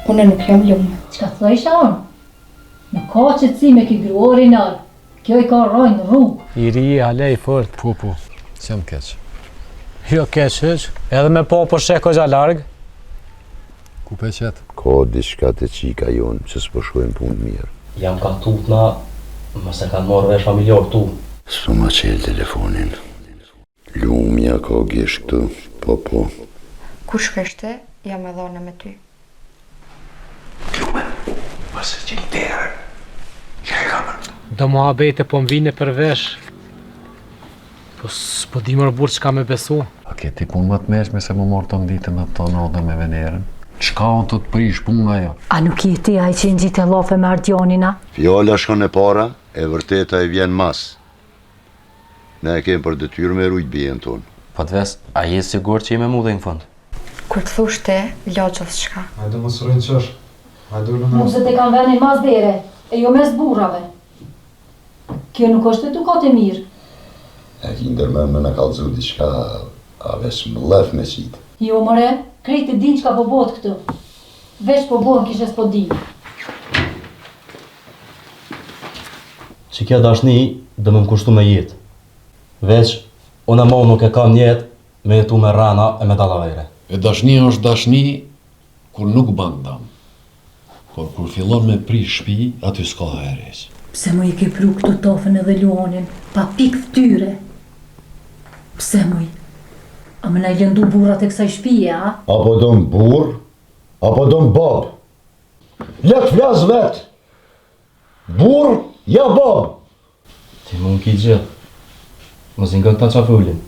Unë nuk jam lumë. Qka të thësha unë? Në ka qëtësi me ki gruori nërë. Kjo i ka rojnë rrugë. I ri, halej fort. Po, s'jam keq. Jo keq hyq, edhe me po shek o gja largë. Ku pe qetë? Ka diçka të qika jonë që s'po shkojnë punë mirë. Jam ka tutna, mëse kanë morë vesh familjar tu. S'po ma qelë telefonin. Lumja ka gish këtu, po. Kur shkeshte, jam e dhona me ty. Lume, mëse që i terë. Ja e kamër. Do muhabete po m'vine për vesh. Po s'po di mërë burë qka me besu. A ke ti punë më të meshme se më morë të ndite me të nodë me venerën? Qka unë të të prish punë nga jo? A nuk i ti aj që në gjitë e lofe me Ardionina? Fjalla shkon e para, e vërteta e vjen mas. Ne e kemë për detyrë me rujt bijen tonë. Po të ves, a je sigur që jemi mu dhe në fund? Kur të thush te, loqës shka. Hajde mos rrënë qësh. Hajde ullë në... Muzët e kanë venin mas dere, e jo mes burrave. Kjo nuk është edukat e mirë. E kinder me në kalëzu diçka, a vesh më lef me qitë. Jo mëre, krejt e din qka po bot këtu. Vesh po bon kishe s'po di. Që kjo dashni dhe më kushtu me jetë. Veç, unë mo nuk e kam njetë me jetu me rana e me dalavere. E dashnia është dashni kur nuk ban dam. Por kur fillon me prish shpi, aty s'ka heres. Pse mu i ke pru këtu tofën edhe luonin, pa pikë tyre? Pse mu i? A më na i lëndu burrat e kësaj shpije, a? Apo do në burë, apo do në babë. Letë flasë vetë. Burë, ja babë. Ti më në ki gjithë. Më zinë këta qafullin.